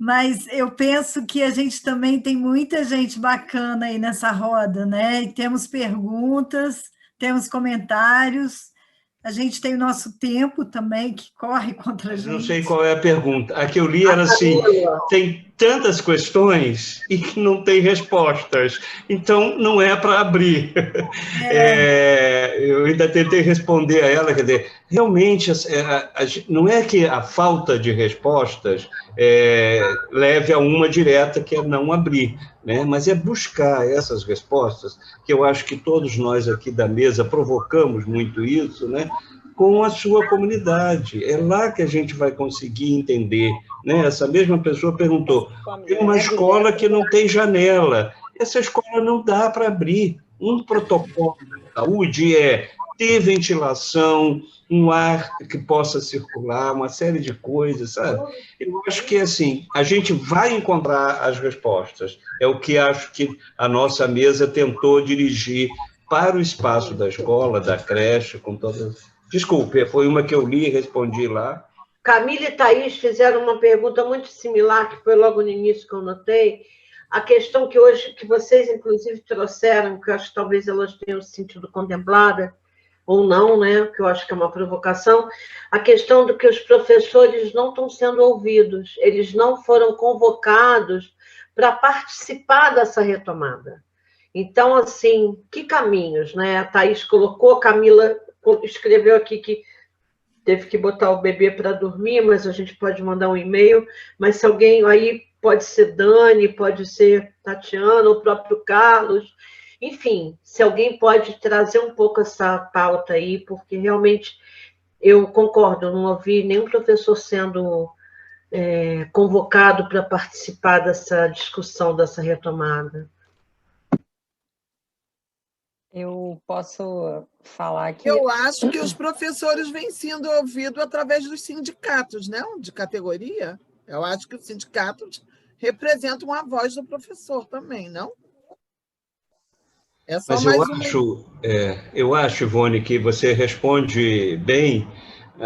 Mas eu penso que a gente também tem muita gente bacana aí nessa roda, né? E temos perguntas, temos comentários, a gente tem o nosso tempo também, que corre contra a Mas não gente. sei qual é a pergunta. A que eu li era assim, tem tantas questões e que não tem respostas, então não é para abrir. Eu ainda tentei responder a ela, quer dizer, realmente não é que a falta de respostas leve a uma direta, que é não abrir, né? Mas é buscar essas respostas, que eu acho que todos nós aqui da mesa provocamos muito isso, né? Com a sua comunidade. É lá que a gente vai conseguir entender, né? Essa mesma pessoa perguntou, tem uma escola que não tem janela, essa escola não dá para abrir. Um protocolo de saúde é ter ventilação, um ar que possa circular, uma série de coisas, sabe? Eu acho que, assim, a gente vai encontrar as respostas. É o que acho que a nossa mesa tentou dirigir para o espaço da escola, da creche, com todas... Desculpe, foi uma que eu li e respondi lá. Camila e Thaís fizeram uma pergunta muito similar, que foi logo no início que eu notei, a questão que hoje, que vocês, inclusive, trouxeram, que eu acho que talvez elas tenham se sentido contempladas, ou não, né? Que eu acho que é uma provocação, a questão do que os professores não estão sendo ouvidos, eles não foram convocados para participar dessa retomada. Então, assim, que caminhos, né? A Thaís colocou, a Camila escreveu aqui que teve que botar o bebê para dormir, mas a gente pode mandar um e-mail, mas se alguém aí, pode ser Dani, pode ser Tatiana, o próprio Carlos, enfim, se alguém pode trazer um pouco essa pauta aí, porque realmente eu concordo, não ouvi nenhum professor sendo convocado para participar dessa discussão, dessa retomada. Eu posso falar aqui... Eu acho que os professores vêm sendo ouvidos através dos sindicatos, né? De categoria. Eu acho que os sindicatos representam a voz do professor também, não? É só. Mas eu acho, Ivone, que você responde bem.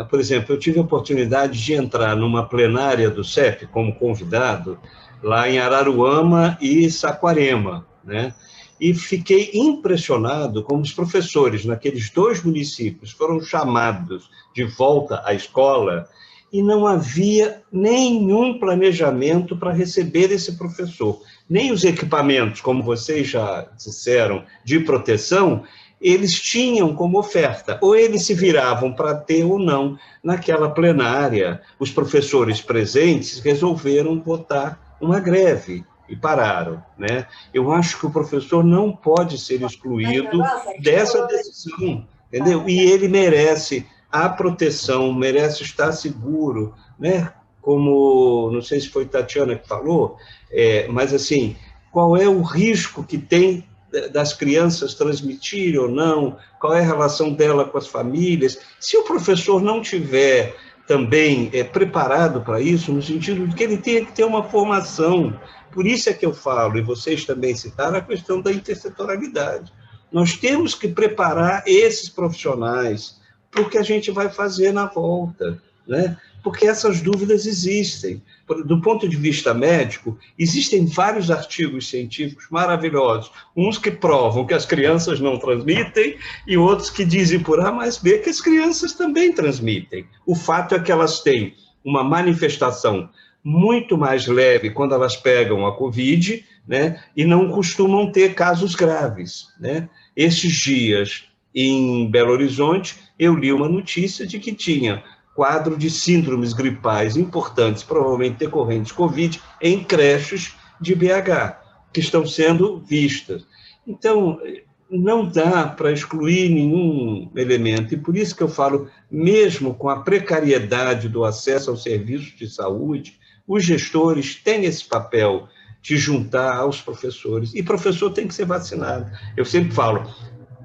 Por exemplo, eu tive a oportunidade de entrar numa plenária do CEP como convidado, lá em Araruama e Saquarema, né? E fiquei impressionado como os professores naqueles dois municípios foram chamados de volta à escola e não havia nenhum planejamento para receber esse professor. Nem os equipamentos, como vocês já disseram, de proteção, eles tinham como oferta, ou eles se viravam para ter ou não. Naquela plenária, os professores presentes resolveram votar uma greve e pararam, né? Eu acho que o professor não pode ser excluído dessa decisão, entendeu? E ele merece a proteção, merece estar seguro, né? Como, não sei se foi Tatiana que falou, mas assim, qual é o risco que tem das crianças transmitirem ou não, qual é a relação dela com as famílias? Se o professor não tiver também preparado para isso, no sentido de que ele tenha que ter uma formação. Por isso é que eu falo, e vocês também citaram, a questão da intersetorialidade. Nós temos que preparar esses profissionais para o que a gente vai fazer na volta, né? Porque essas dúvidas existem. Do ponto de vista médico, existem vários artigos científicos maravilhosos, uns que provam que as crianças não transmitem e outros que dizem por A mais B que as crianças também transmitem. O fato é que elas têm uma manifestação muito mais leve quando elas pegam a Covid, né, e não costumam ter casos graves, né? Esses dias, em Belo Horizonte, eu li uma notícia de que tinha quadro de síndromes gripais importantes, provavelmente decorrentes de Covid, em creches de BH, que estão sendo vistas. Então, não dá para excluir nenhum elemento, e por isso que eu falo, mesmo com a precariedade do acesso aos serviços de saúde, os gestores têm esse papel de juntar aos professores, e professor tem que ser vacinado. Eu sempre falo,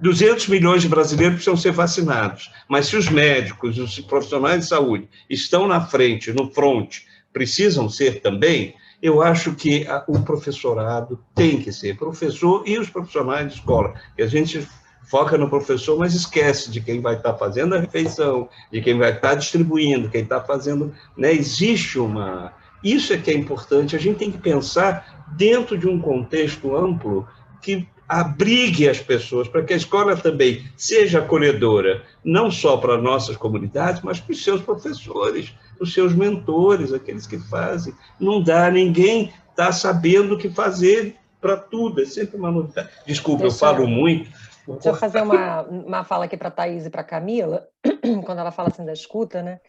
200 milhões de brasileiros precisam ser vacinados, mas se os médicos, os profissionais de saúde estão na frente, no front, precisam ser também, eu acho que o professorado tem que ser professor e os profissionais de escola. E a gente foca no professor, mas esquece de quem vai estar fazendo a refeição, de quem vai estar distribuindo, quem está fazendo... Né? Existe uma Isso é que é importante. A gente tem que pensar dentro de um contexto amplo que abrigue as pessoas, para que a escola também seja acolhedora, não só para nossas comunidades, mas para os seus professores, os seus mentores, aqueles que fazem. Não dá, ninguém está sabendo o que fazer para tudo, é sempre uma novidade. Desculpa, eu falo muito. Deixa eu fazer uma fala aqui para a Thaís e para a Camila, quando ela fala assim da escuta, né?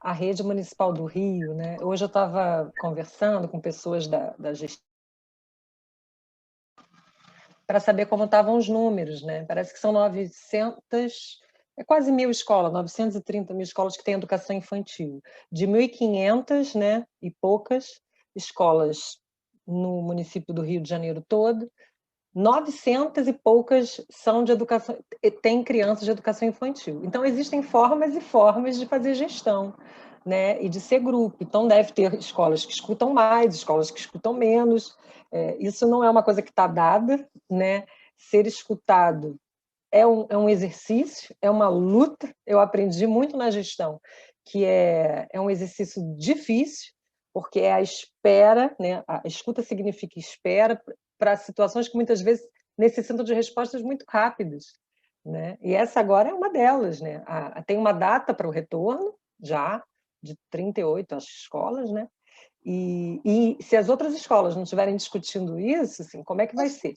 A Rede Municipal do Rio, né? Hoje eu estava conversando com pessoas da gestão para saber como estavam os números, né? Parece que são 900, é quase 1.000 escolas, 930 mil escolas que têm educação infantil. De 1.500, né, e poucas escolas no município do Rio de Janeiro todo, 900 e poucas são de educação, têm crianças de educação infantil. Então, existem formas e formas de fazer gestão, né, e de ser grupo. Então, deve ter escolas que escutam mais, escolas que escutam menos. Isso não é uma coisa que está dada, né? Ser escutado é um exercício, é uma luta. Eu aprendi muito na gestão, que é um exercício difícil, porque é a espera, né? A escuta significa espera para situações que muitas vezes necessitam de respostas muito rápidas, né? E essa agora é uma delas, né? Tem uma data para o retorno, já, de 38 as escolas, né? E se as outras escolas não estiverem discutindo isso, assim, como é que vai ser?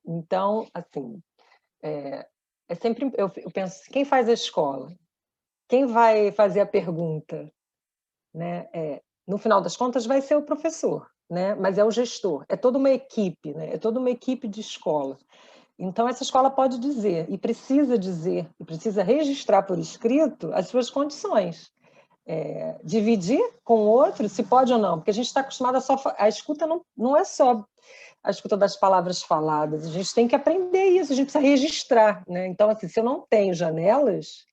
Então, assim, sempre eu penso, quem faz a escola? Quem vai fazer a pergunta? Né? No final das contas, vai ser o professor, né? Mas é o gestor, é toda uma equipe, né? É toda uma equipe de escola. Então, essa escola pode dizer, e precisa registrar por escrito as suas condições. Dividir com o outro, se pode ou não, porque a gente está acostumado a escuta não é só a escuta das palavras faladas, a gente tem que aprender isso, a gente precisa registrar, né? Então, assim, se eu não tenho janelas,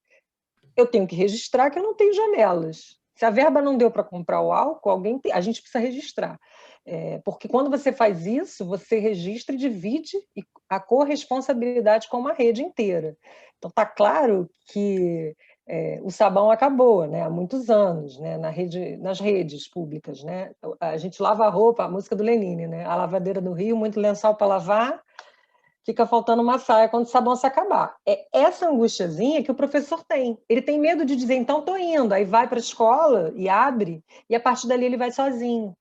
eu tenho que registrar que eu não tenho janelas. Se a verba não deu para comprar o álcool, a gente precisa registrar. Porque quando você faz isso, você registra e divide a corresponsabilidade com uma rede inteira. Então, está claro que o sabão acabou, né, há muitos anos, né, nas redes públicas. Né? A gente lava a roupa, a música do Lenine, né? A lavadeira do Rio, muito lençol para lavar, fica faltando uma saia quando o sabão se acabar. É essa angustiazinha que o professor tem. Ele tem medo de dizer, então estou indo, aí vai para a escola e abre, e a partir dali ele vai sozinho.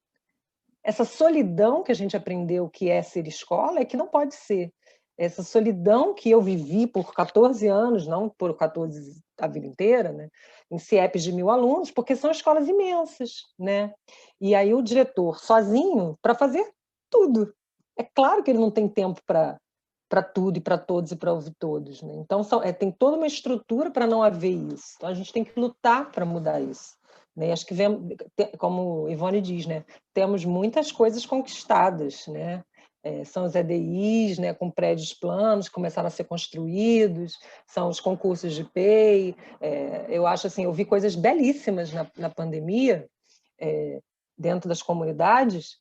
Essa solidão que a gente aprendeu que é ser escola é que não pode ser. Essa solidão que eu vivi por 14 anos, não por 14 a vida inteira, né? Em CIEPs de 1.000 alunos, porque são escolas imensas, né? E aí o diretor sozinho para fazer tudo. É claro que ele não tem tempo para tudo e para todos e para ouvir todos, né? Então tem toda uma estrutura para não haver isso. Então a gente tem que lutar para mudar isso. Né? Acho que como Ivone diz, né? Temos muitas coisas conquistadas, né? São os EDIs, né, com prédios planos que começaram a ser construídos, são os concursos de PEI. Eu acho assim, eu vi coisas belíssimas na pandemia, dentro das comunidades,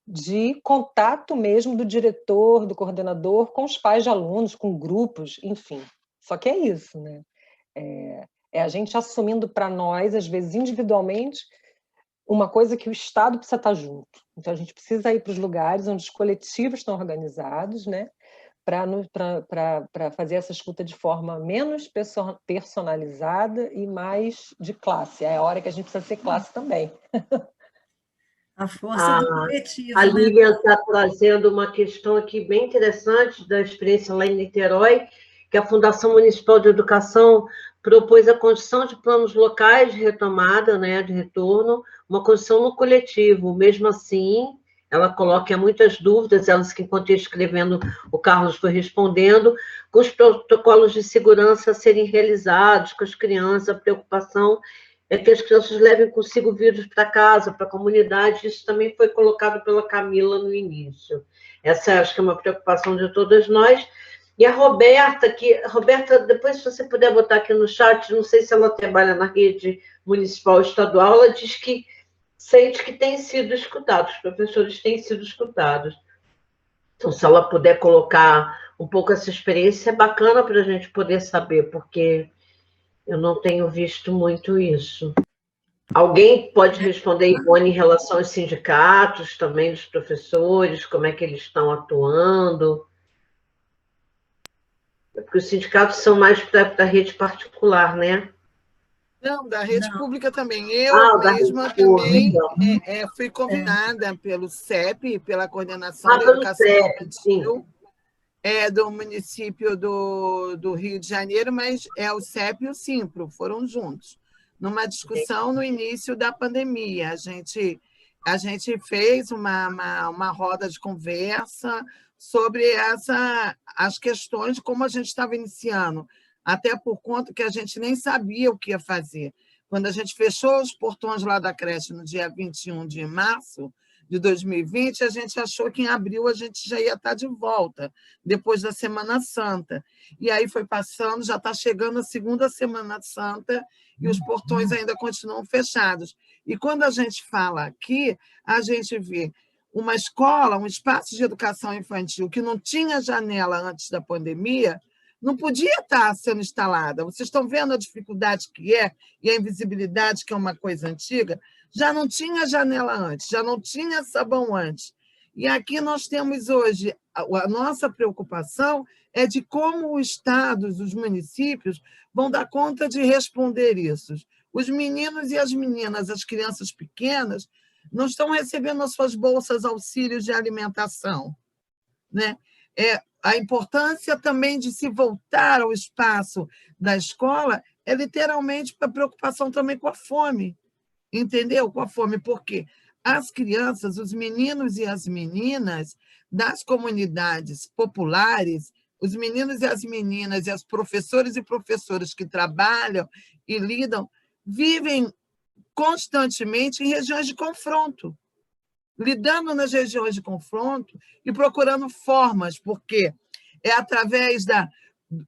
de contato mesmo do diretor, do coordenador, com os pais de alunos, com grupos, enfim. Só que é isso, né? É a gente assumindo para nós, às vezes individualmente, uma coisa que o Estado precisa estar junto. Então, a gente precisa ir para os lugares onde os coletivos estão organizados, né, para fazer essa escuta de forma menos personalizada e mais de classe. É a hora que a gente precisa ser classe também. A força do coletivo. A né? Lívia está trazendo uma questão aqui bem interessante da experiência lá em Niterói, que a Fundação Municipal de Educação propôs a construção de planos locais de retomada, né, de retorno, uma construção no coletivo. Mesmo assim, ela coloca muitas dúvidas, elas que enquanto ia escrevendo, o Carlos foi respondendo, com os protocolos de segurança a serem realizados, com as crianças, a preocupação é que as crianças levem consigo vírus para casa, para a comunidade. Isso também foi colocado pela Camila no início. Essa acho que é uma preocupação de todas nós. E a Roberta, depois se você puder botar aqui no chat, não sei se ela trabalha na rede municipal estadual, ela diz que sente que tem sido escutado, os professores têm sido escutados. Então, se ela puder colocar um pouco essa experiência, é bacana para a gente poder saber, porque eu não tenho visto muito isso. Alguém pode responder, Ivone, em relação aos sindicatos, também dos professores, como é que eles estão atuando? Porque os sindicatos são mais da rede particular, né? Não, da rede pública também. Eu da mesma rede pública. também fui convidada pelo CEP, pela Coordenação da pelo Educação CEP, Infantil, do município do Rio de Janeiro, mas o CEP e o Simpro foram juntos, numa discussão no início da pandemia. A gente fez uma roda de conversa sobre as questões de como a gente estava iniciando, até por conta que a gente nem sabia o que ia fazer. Quando a gente fechou os portões lá da creche no dia 21 de março de 2020, a gente achou que em abril a gente já ia estar de volta, depois da Semana Santa. E aí foi passando, já está chegando a segunda Semana Santa e os portões ainda continuam fechados. E quando a gente fala aqui, a gente vê uma escola, um espaço de educação infantil que não tinha janela antes da pandemia, não podia estar sendo instalada. Vocês estão vendo a dificuldade que é e a invisibilidade, que é uma coisa antiga? Já não tinha janela antes, já não tinha sabão antes. E aqui nós temos hoje, a nossa preocupação é de como os estados, os municípios, vão dar conta de responder isso. Os meninos e as meninas, as crianças pequenas, não estão recebendo as suas bolsas, auxílios de alimentação, né? A importância também de se voltar ao espaço da escola é literalmente para preocupação também com a fome, entendeu? Com a fome, porque as crianças, os meninos e as meninas das comunidades populares, os meninos e as meninas e as professores e professoras que trabalham e lidam, vivem constantemente em regiões de confronto, lidando nas regiões de confronto e procurando formas, porque é através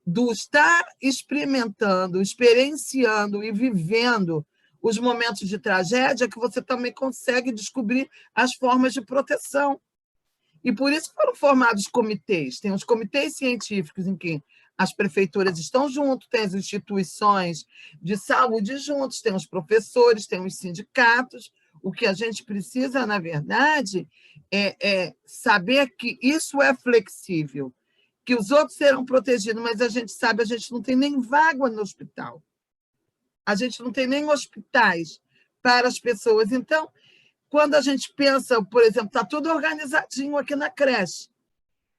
do estar experimentando, experienciando e vivendo os momentos de tragédia que você também consegue descobrir as formas de proteção. E por isso foram formados comitês. Tem os comitês científicos em que as prefeituras estão juntos, tem as instituições de saúde juntos, tem os professores, tem os sindicatos. O que a gente precisa, na verdade, é saber que isso é flexível, que os outros serão protegidos, mas a gente sabe, a gente não tem nem vaga no hospital. A gente não tem nem hospitais para as pessoas. Então, quando a gente pensa, por exemplo, está tudo organizadinho aqui na creche,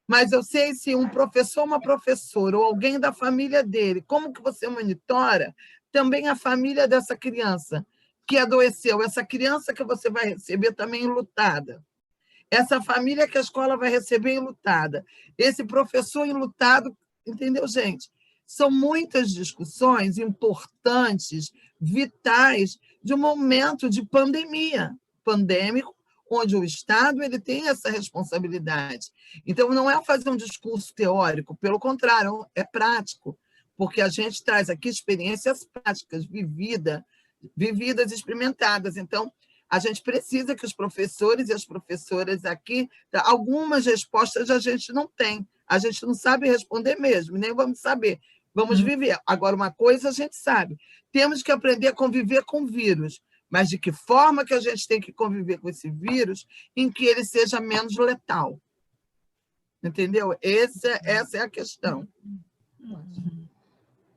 mas eu sei se um professor, uma professora, ou alguém da família dele, como que você monitora também a família dessa criança que adoeceu, essa criança que você vai receber também enlutada, essa família que a escola vai receber enlutada, esse professor enlutado, entendeu, gente? São muitas discussões importantes, vitais, de um momento de pandemia, pandêmico, onde o Estado ele tem essa responsabilidade. Então, não é fazer um discurso teórico, pelo contrário, é prático, porque a gente traz aqui experiências práticas, vividas e experimentadas. Então, a gente precisa que os professores e as professoras aqui, algumas respostas a gente não tem, a gente não sabe responder mesmo, nem vamos saber, vamos viver. Agora, uma coisa a gente sabe, temos que aprender a conviver com o vírus, mas de que forma que a gente tem que conviver com esse vírus em que ele seja menos letal. Entendeu? Essa é a questão.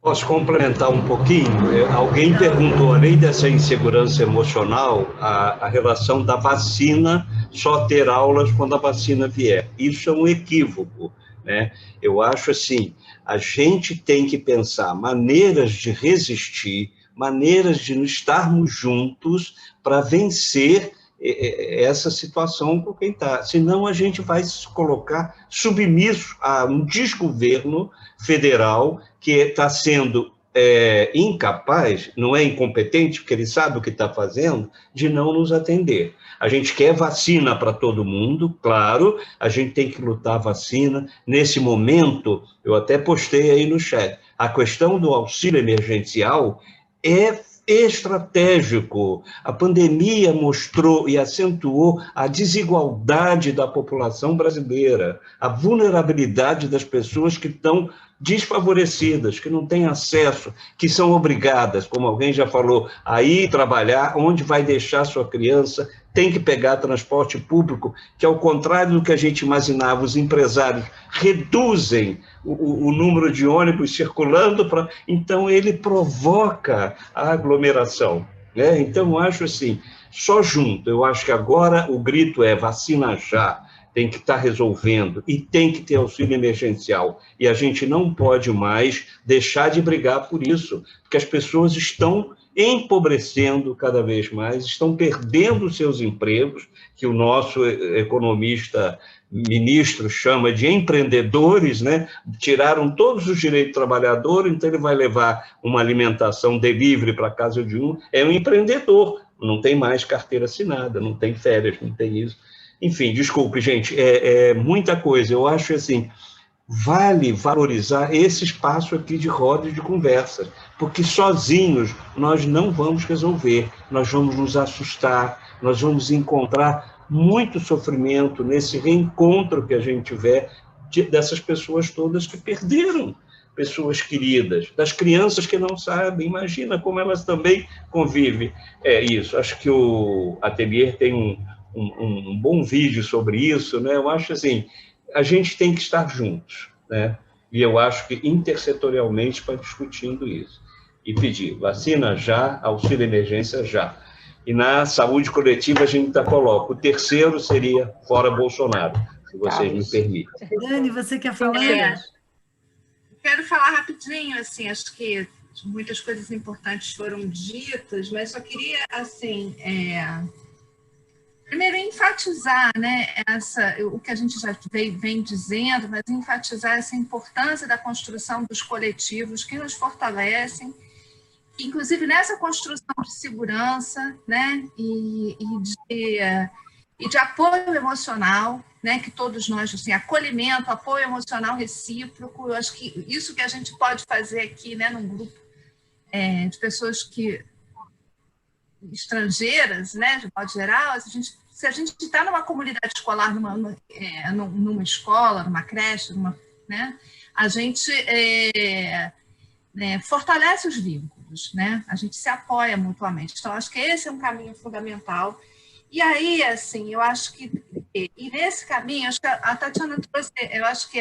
Posso complementar um pouquinho? Alguém perguntou, além dessa insegurança emocional, a relação da vacina, só ter aulas quando a vacina vier. Isso é um equívoco, né? Eu acho assim, a gente tem que pensar maneiras de resistir, maneiras de estarmos juntos para vencer essa situação com quem está. Senão a gente vai se colocar submisso a um desgoverno federal que está sendo incapaz, não é incompetente, porque ele sabe o que está fazendo, de não nos atender. A gente quer vacina para todo mundo, claro, a gente tem que lutar a vacina. Nesse momento, eu até postei aí no chat, a questão do auxílio emergencial é estratégico. A pandemia mostrou e acentuou a desigualdade da população brasileira, a vulnerabilidade das pessoas que estão desfavorecidas, que não têm acesso, que são obrigadas, como alguém já falou, a ir trabalhar, onde vai deixar sua criança, tem que pegar transporte público, que ao contrário do que a gente imaginava, os empresários reduzem o número de ônibus circulando, então ele provoca a aglomeração, né? Então, eu acho assim, só junto, eu acho que agora o grito é vacina já, tem que estar resolvendo, e tem que ter auxílio emergencial. E a gente não pode mais deixar de brigar por isso, porque as pessoas estão empobrecendo cada vez mais, estão perdendo seus empregos, que o nosso economista ministro chama de empreendedores, né? Tiraram todos os direitos do trabalhador, então ele vai levar uma alimentação delivery para a casa de um, é um empreendedor, não tem mais carteira assinada, não tem férias, não tem isso. Enfim, desculpe, gente, é muita coisa. Eu acho assim, vale valorizar esse espaço aqui de roda de conversa, porque sozinhos nós não vamos resolver, nós vamos nos assustar, nós vamos encontrar muito sofrimento nesse reencontro que a gente tiver dessas pessoas todas que perderam pessoas queridas, das crianças que não sabem, imagina como elas também convivem. É isso, acho que o Atelier tem um bom vídeo sobre isso, né? Eu acho assim, a gente tem que estar juntos, né? E eu acho que intersetorialmente para discutindo isso. E pedir vacina já, auxílio emergência já. E na saúde coletiva a gente coloca. O terceiro seria fora Bolsonaro, se vocês me permitem. Dani, você quer falar? Quero falar rapidinho, assim, acho que muitas coisas importantes foram ditas, mas só queria, assim, primeiro, enfatizar, né, o que a gente já vem dizendo, mas enfatizar essa importância da construção dos coletivos que nos fortalecem, inclusive nessa construção de segurança, né, e de apoio emocional, né, que todos nós, assim, acolhimento, apoio emocional recíproco. Eu acho que isso que a gente pode fazer aqui, né, num grupo de pessoas estrangeiras, né, de modo geral, se a gente está numa comunidade escolar, numa escola, numa creche, né, a gente fortalece os vínculos, né, a gente se apoia mutuamente. Então, acho que esse é um caminho fundamental. E aí, assim, eu acho que, e nesse caminho, acho que a Tatiana trouxe, eu acho que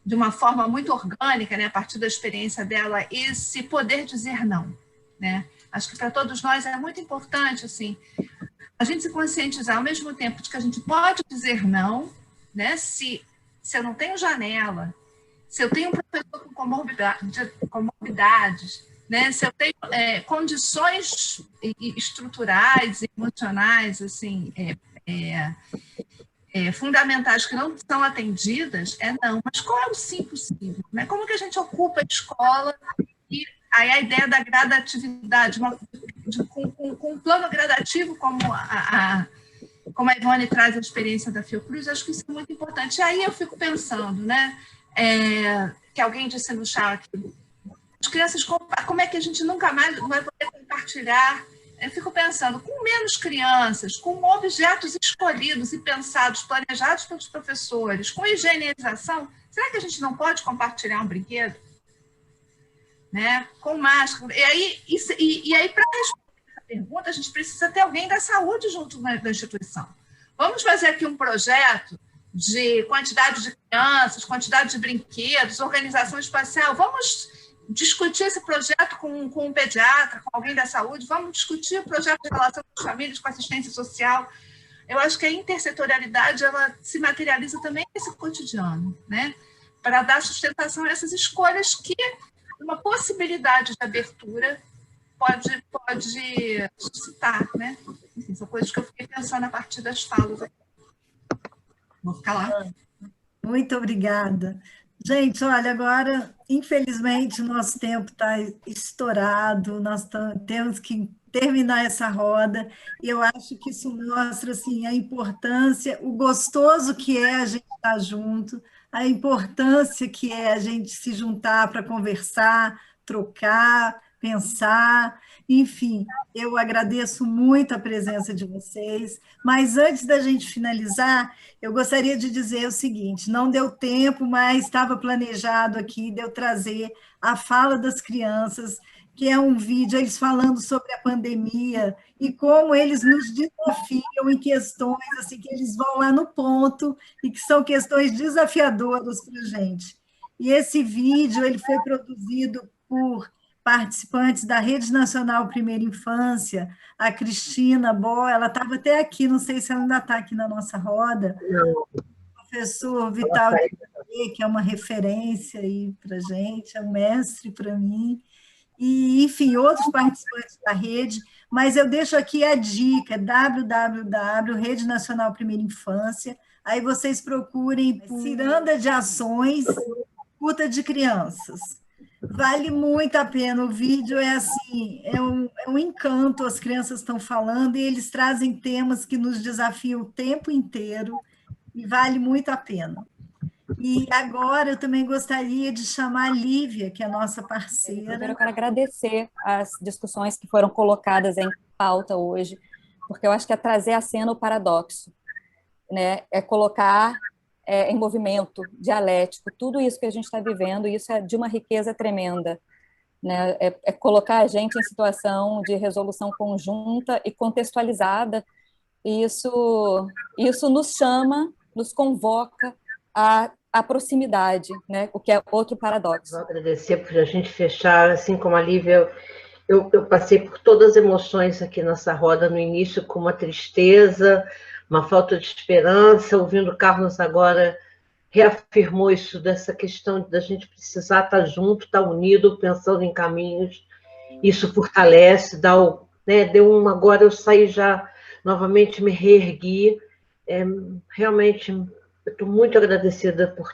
de uma forma muito orgânica, né, a partir da experiência dela, esse poder dizer não, né? Acho que para todos nós é muito importante, assim, a gente se conscientizar ao mesmo tempo de que a gente pode dizer não, né? Se eu não tenho janela, se eu tenho um professor com comorbidades, né? Se eu tenho condições estruturais e emocionais, assim, fundamentais que não são atendidas, não. Mas qual é o sim possível, né? Como que a gente ocupa a escola? E aí a ideia da gradatividade, com um plano gradativo, como a Ivone traz a experiência da Fiocruz, acho que isso é muito importante. E aí eu fico pensando, né, que alguém disse no chat, as crianças, como é que a gente nunca mais vai poder compartilhar? Eu fico pensando, com menos crianças, com objetos escolhidos e pensados, planejados pelos professores, com higienização, será que a gente não pode compartilhar um brinquedo? Né? Com máscara. E aí, para responder essa pergunta, a gente precisa ter alguém da saúde junto da instituição. Vamos fazer aqui um projeto de quantidade de crianças, quantidade de brinquedos, organização espacial. Vamos discutir esse projeto com um pediatra, com alguém da saúde, vamos discutir o projeto de relação com as famílias, com assistência social. Eu acho que a intersetorialidade, ela se materializa também nesse cotidiano, né? Para dar sustentação a essas escolhas que uma possibilidade de abertura pode suscitar, né? Enfim, são coisas que eu fiquei pensando a partir das falas aqui. Vou ficar lá. Muito obrigada. Gente, olha, agora, infelizmente, o nosso tempo está estourado, nós temos que terminar essa roda, e eu acho que isso mostra, assim, a importância, o gostoso que é a gente estar junto, a importância que é a gente se juntar para conversar, trocar, pensar, Enfim, eu agradeço muito a presença de vocês, mas antes da gente finalizar, eu gostaria de dizer o seguinte: não deu tempo, mas estava planejado aqui de eu trazer a fala das crianças, que é um vídeo, eles falando sobre a pandemia e como eles nos desafiam em questões assim, que eles vão lá no ponto e que são questões desafiadoras para a gente. E esse vídeo ele foi produzido por participantes da Rede Nacional Primeira Infância, a Cristina Bó, ela estava até aqui, não sei se ela ainda está aqui na nossa roda, o professor Vital, que é uma referência aí para a gente, é um mestre para mim, e, enfim, outros participantes da rede, mas eu deixo aqui a dica, Rede Nacional Primeira Infância, aí vocês procurem por Ciranda de Ações, Escuta de Crianças. Vale muito a pena, o vídeo é assim, é um encanto, as crianças estão falando e eles trazem temas que nos desafiam o tempo inteiro e vale muito a pena. E agora eu também gostaria de chamar a Lívia, que é a nossa parceira. Primeiro eu quero agradecer as discussões que foram colocadas em pauta hoje, porque eu acho que é trazer à cena o paradoxo, né? É colocar em movimento dialético tudo isso que a gente está vivendo, e isso é de uma riqueza tremenda, né? É colocar a gente em situação de resolução conjunta e contextualizada, e isso nos chama, nos convoca à proximidade, né? O que é outro paradoxo. Vou agradecer por a gente fechar, assim como a Lívia, eu passei por todas as emoções aqui nessa roda, no início com uma tristeza, uma falta de esperança, ouvindo o Carlos agora reafirmou isso, dessa questão da gente precisar estar junto, estar unido, pensando em caminhos, isso fortalece, agora eu saí já, novamente me reergui, realmente eu estou muito agradecida por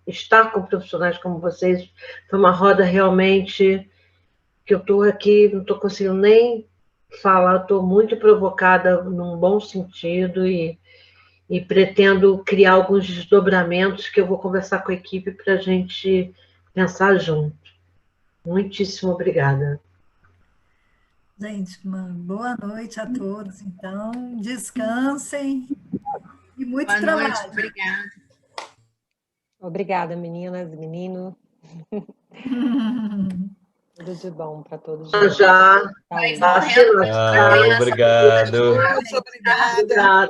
estar com profissionais como vocês, foi uma roda realmente que eu estou aqui, não estou conseguindo nem falar, estou muito provocada num bom sentido e pretendo criar alguns desdobramentos que eu vou conversar com a equipe para a gente pensar junto. Muitíssimo obrigada. Gente, uma boa noite a todos, então, descansem e muito boa trabalho. Boa noite, obrigada. Obrigada, meninas e meninos. Tudo de bom para todos. Já. Obrigado. Muito obrigada.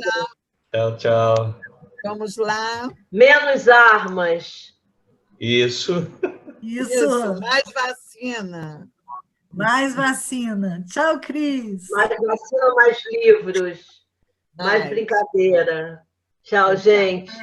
Tchau, tchau. Vamos lá. Menos armas. Isso. Mais vacina. Mais vacina. Tchau, Cris. Mais vacina, mais livros. Mais brincadeira. Tchau, gente.